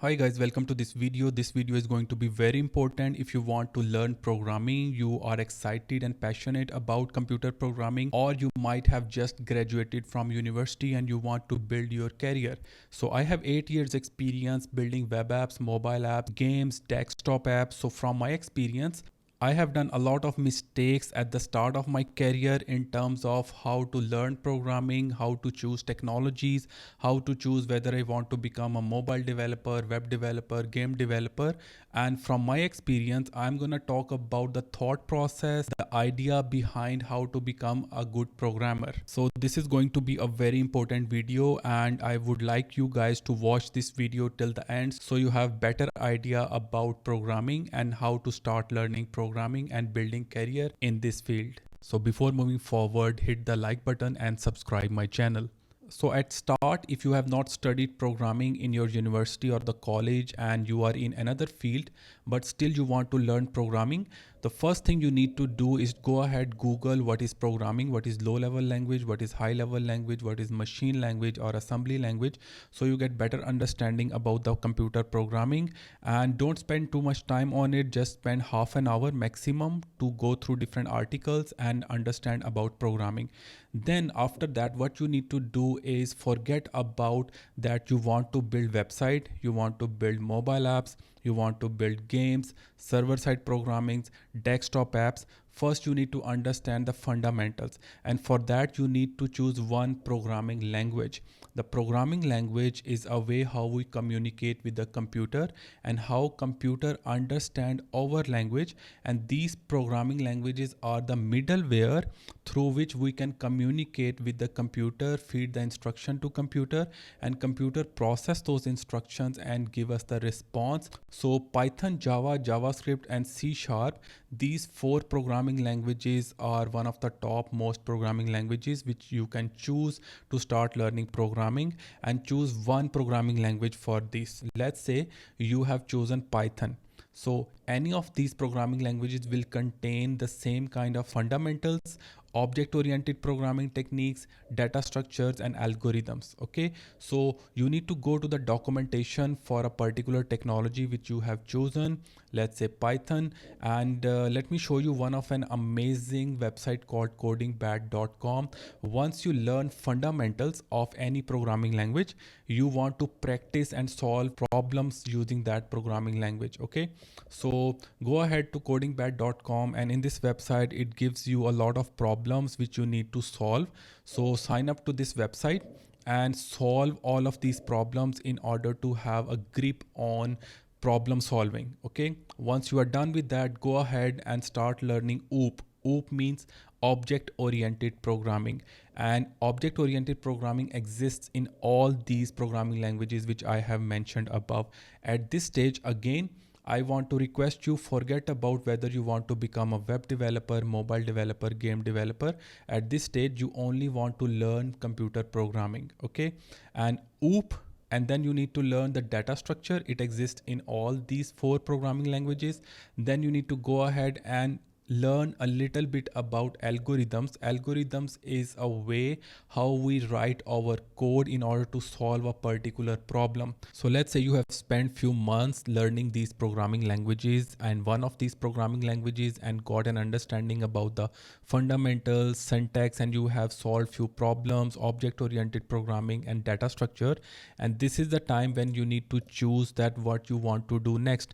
Hi guys, welcome to this video. This video is going to be very important if you want to learn programming, you are excited and passionate about computer programming, or you might have just graduated from university and you want to build your career. So I have 8 years experience building web apps, mobile apps, games, desktop apps. So from my experience, I have done a lot of mistakes at the start of my career in terms of how to learn programming, how to choose technologies, how to choose whether I want to become a mobile developer, web developer, game developer. And from my experience, I'm going to talk about the thought process, the idea behind how to become a good programmer. So this is going to be a very important video and I would like you guys to watch this video till the end so you have better idea about programming and how to start learning programming and building career in this field. So before moving forward, hit the like button and subscribe my channel. So at start, if you have not studied programming in your university or the college and you are in another field, but still you want to learn programming, the first thing you need to do is go ahead, Google what is programming, what is low level language, what is high level language, what is machine language or assembly language. So you get better understanding about the computer programming, and don't spend too much time on it. Just spend half an hour maximum to go through different articles and understand about programming. Then after that, what you need to do is forget about that you want to build website, you want to build mobile apps, you want to build games, server side programming, desktop apps. First you need to understand the fundamentals, and for that you need to choose one programming language. The programming language is a way how we communicate with the computer and how computer understand our language, and these programming languages are the middleware through which we can communicate with the computer, feed the instruction to computer, and computer process those instructions and give us the response. So Python, Java, JavaScript and C Sharp, these four programming languages are one of the top most programming languages which you can choose to start learning programming, and choose one programming language for this. Let's say you have chosen Python. So any of these programming languages will contain the same kind of fundamentals, object oriented programming techniques, data structures and algorithms. Okay, so you need to go to the documentation for a particular technology which you have chosen, let's say Python. And let me show you one of an amazing website called codingbad.com. Once you learn fundamentals of any programming language, you want to practice and solve problems using that programming language. Okay, so go ahead to codingbad.com, and in this website it gives you a lot of problems which you need to solve. So sign up to this website and solve all of these problems in order to have a grip on problem solving. Okay, once you are done with that, go ahead and start learning OOP. OOP means object oriented programming, and object oriented programming exists in all these programming languages which I have mentioned above. At this stage again, I want to request you, forget about whether you want to become a web developer, mobile developer, game developer. At this stage you only want to learn computer programming. Okay, and OOP, and then you need to learn the data structure. It exists in all these four programming languages. Then you need to go ahead and learn a little bit about algorithms. Algorithms is a way how we write our code in order to solve a particular problem. So let's say you have spent few months learning these programming languages and one of these programming languages and got an understanding about the fundamentals, syntax, and you have solved few problems, object oriented programming and data structure. And this is the time when you need to choose that what you want to do next,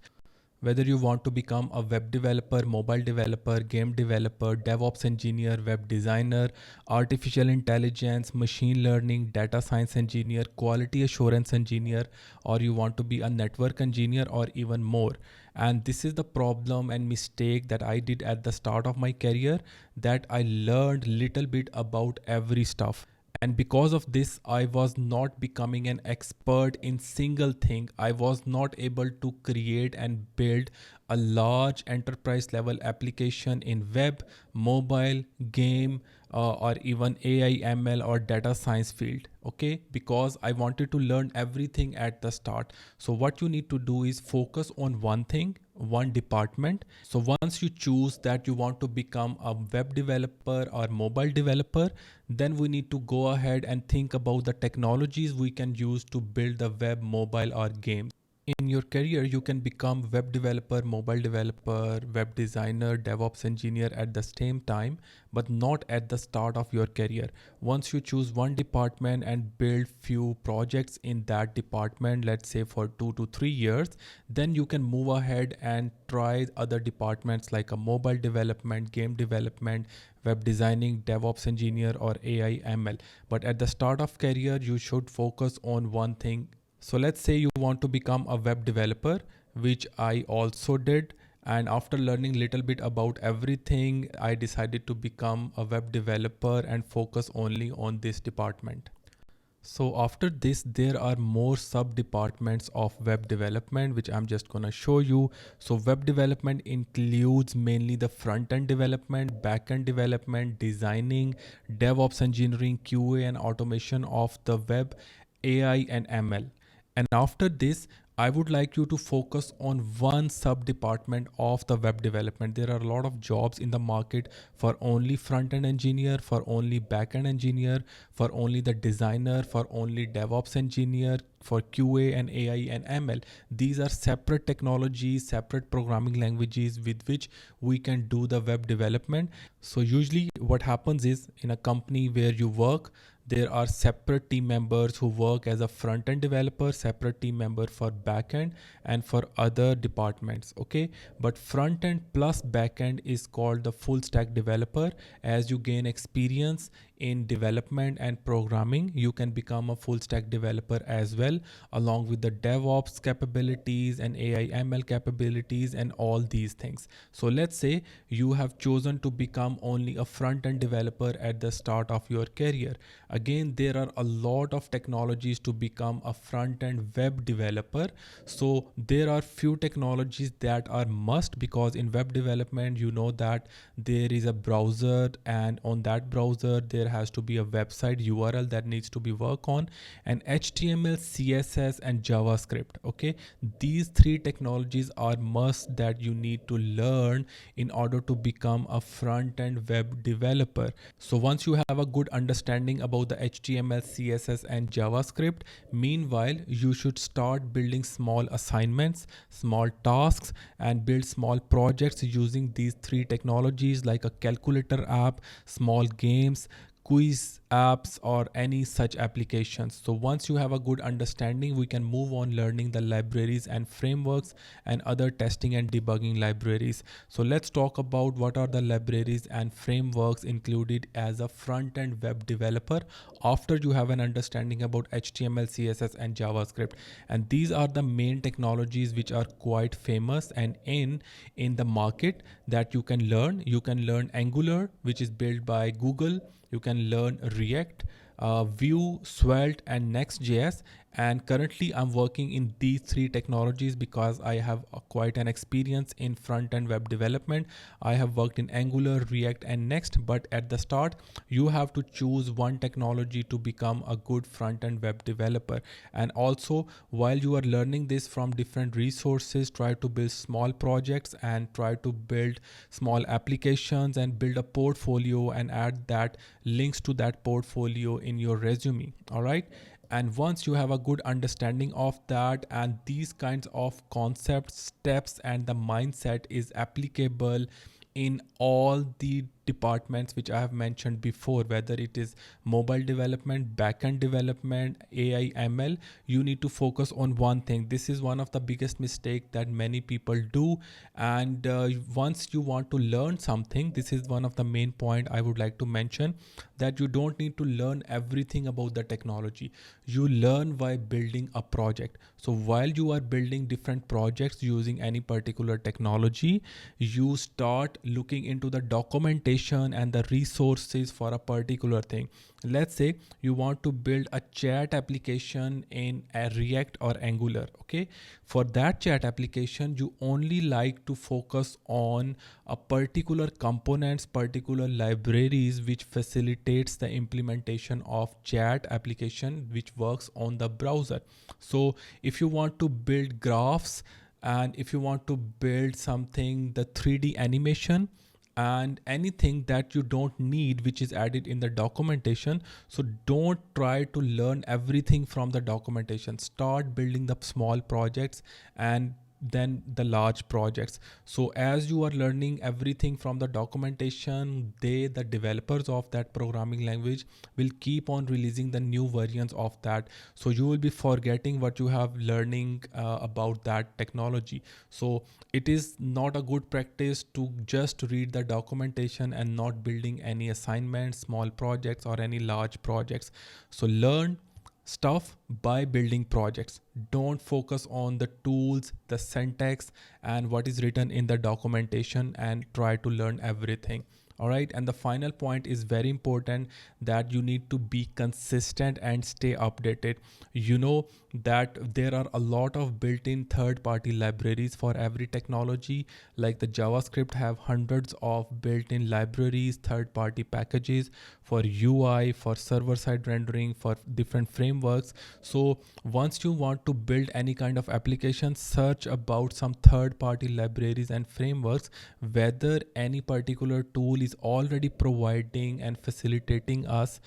whether you want to become a web developer, mobile developer, game developer, DevOps engineer, web designer, artificial intelligence, machine learning, data science engineer, quality assurance engineer, or you want to be a network engineer or even more. And this is the problem and mistake that I did at the start of my career, that I learned little bit about every stuff. And because of this, I was not becoming an expert in single thing. I was not able to create and build a large enterprise level application in web, mobile, game, or even AI, ML or data science field. Okay, because I wanted to learn everything at the start. So what you need to do is focus on one thing, one department. So once you choose that you want to become a web developer or mobile developer, then we need to go ahead and think about the technologies we can use to build the web, mobile or game. in your career you can become web developer, mobile developer, web designer, DevOps engineer at the same time, but not at the start of your career. Once you choose one department and build few projects in that department, let's say for 2 to 3 years, then you can move ahead and try other departments like a mobile development, game development, web designing, DevOps engineer, or AI ML. But at the start of career you should focus on one thing. So let's say you want to become a web developer, which I also did. And after learning little bit about everything, I decided to become a web developer and focus only on this department. So after this, there are more sub departments of web development, which I'm just gonna show you. So web development includes mainly the front end development, back end development, designing, DevOps engineering, QA and automation of the web, AI and ML. And after this, I would like you to focus on one sub department of the web development. There are a lot of jobs in the market for only front end engineer, for only back end engineer, for only the designer, for only DevOps engineer, for QA and AI and ML. These are separate technologies, separate programming languages with which we can do the web development. So usually what happens is, in a company where you work, there are separate team members who work as a front end developer, separate team member for back end and for other departments. Okay, but front end plus back end is called the full stack developer. As you gain experience in development and programming, you can become a full stack developer as well, along with the DevOps capabilities and AI ML capabilities and all these things. So let's say you have chosen to become only a front end developer at the start of your career. Again, there are a lot of technologies to become a front end web developer. So there are few technologies that are must, because in web development you know that there is a browser, and on that browser there has to be a website URL that needs to be worked on, and HTML, CSS and JavaScript. Okay, these three technologies are must that you need to learn in order to become a front end web developer. So once you have a good understanding about the HTML, CSS and JavaScript, meanwhile you should start building small assignments, small tasks and build small projects using these three technologies, like a calculator app, small games, quiz apps or any such applications. So once you have a good understanding, we can move on learning the libraries and frameworks and other testing and debugging libraries. So let's talk about what are the libraries and frameworks included as a front-end web developer after you have an understanding about HTML, CSS and JavaScript. And these are the main technologies which are quite famous and in the market that you can learn. You can learn Angular, which is built by Google. You can learn React, Vue, Svelte and Next.js. And currently I'm working in these three technologies because I have quite an experience in front-end web development. I have worked in Angular, React and Next, but at the start you have to choose one technology to become a good front-end web developer. And also, while you are learning this from different resources, try to build small projects and try to build small applications and build a portfolio and add that links to that portfolio in your resume. All right. And once you have a good understanding of that and these kinds of concepts, steps and the mindset is applicable in all the departments which I have mentioned before, whether it is mobile development, backend development, AI, ML, you need to focus on one thing. This is one of the biggest mistake that many people do. And once you want to learn something, this is one of the main point I would like to mention, that you don't need to learn everything about the technology. You learn by building a project. So while you are building different projects using any particular technology, you start looking into the documentation and the resources for a particular thing. Let's say you want to build a chat application in a React or Angular. Okay, for that chat application you only like to focus on a particular components, particular libraries which facilitates the implementation of chat application which works on the browser. So if you want to build graphs and if you want to build something, the 3D animation, and anything that you don't need which is added in the documentation. So don't try to learn everything from the documentation. Start building the small projects and then the large projects. So as you are learning everything from the documentation, the developers of that programming language will keep on releasing the new versions of that. So you will be forgetting what you have learning about that technology. So it is not a good practice to just read the documentation and not building any assignments, small projects, or any large projects. So learn stuff by building projects. Don't focus on the tools, the syntax, and what is written in the documentation, and try to learn everything. All right. And the final point is very important, that you need to be consistent and stay updated. You know that there are a lot of built-in third-party libraries for every technology. Like the JavaScript have hundreds of built-in libraries, third-party packages for UI, for server-side rendering, for different frameworks. So once you want to build any kind of application, search about some third-party libraries and frameworks, whether any particular tool is already providing and facilitating us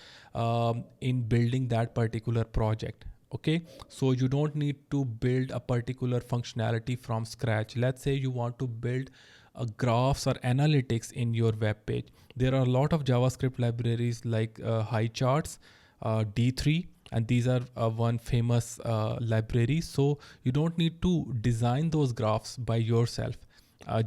in building that particular project. Okay, so you don't need to build a particular functionality from scratch. Let's say you want to build graphs or analytics in your web page. There are a lot of JavaScript libraries like HighCharts, D3, and these are one famous library. So you don't need to design those graphs by yourself.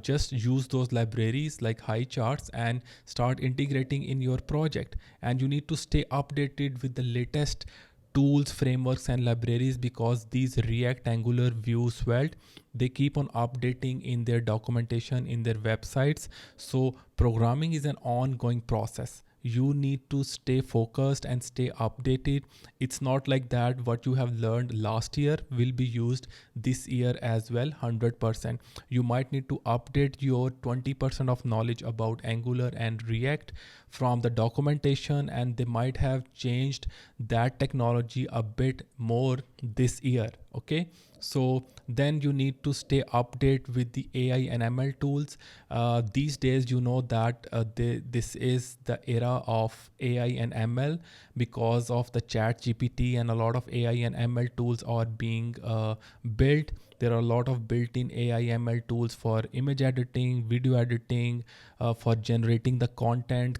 Just use those libraries like HighCharts and start integrating in your project. And you need to stay updated with the latest tools, frameworks, and libraries, because these React, Angular, Vue, Svelte, they keep on updating in their documentation, in their websites. So programming is an ongoing process. You need to stay focused and stay updated. It's not like that what you have learned last year will be used this year as well 100%. You might need to update your 20% of knowledge about Angular and React from the documentation, and they might have changed that technology a bit more this year. Okay, so then you need to stay updated with the AI and ML tools. These days, you know that this is the era of AI and ML, because of the chat GPT, and a lot of AI and ML tools are being built. There are a lot of built-in AI ML tools for image editing, video editing, for generating the content,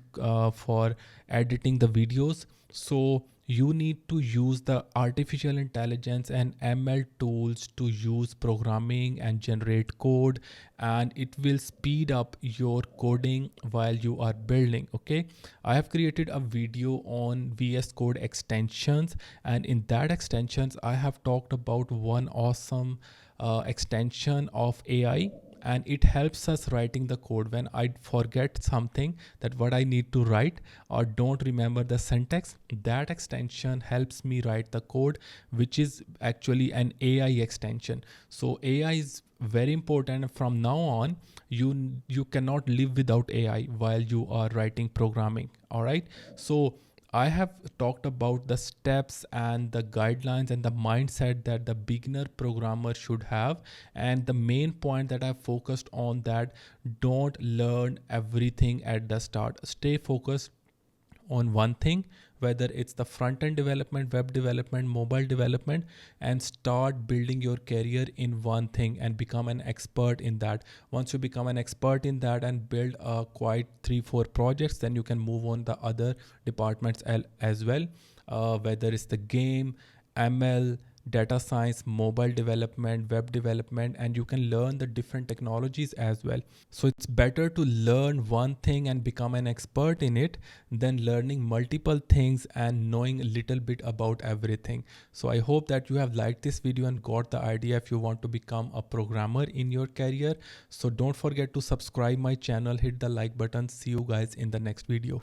for editing the videos. So you need to use the artificial intelligence and ML tools to use programming and generate code, and it will speed up your coding while you are building. Okay, I have created a video on VS Code extensions, and in that extensions I have talked about one awesome extension of AI, and it helps us writing the code when I forget something, that what I need to write, or don't remember the syntax. That extension helps me write the code, which is actually an AI extension. So AI is very important. From now on, you cannot live without AI while you are writing programming. All right, so I have talked about the steps and the guidelines and the mindset that the beginner programmer should have. And the main point that I focused on, that don't learn everything at the start. Stay focused on one thing, whether it's the front end development, web development, mobile development, and start building your career in one thing and become an expert in that. Once you become an expert in that and build quite 3-4 projects, then you can move on the other departments as well, whether it's the game, ML, data science, mobile development, web development, and you can learn the different technologies as well. So it's better to learn one thing and become an expert in it than learning multiple things and knowing a little bit about everything. So I hope that you have liked this video and got the idea if you want to become a programmer in your career. So don't forget to subscribe my channel, hit the like button. See you guys in the next video.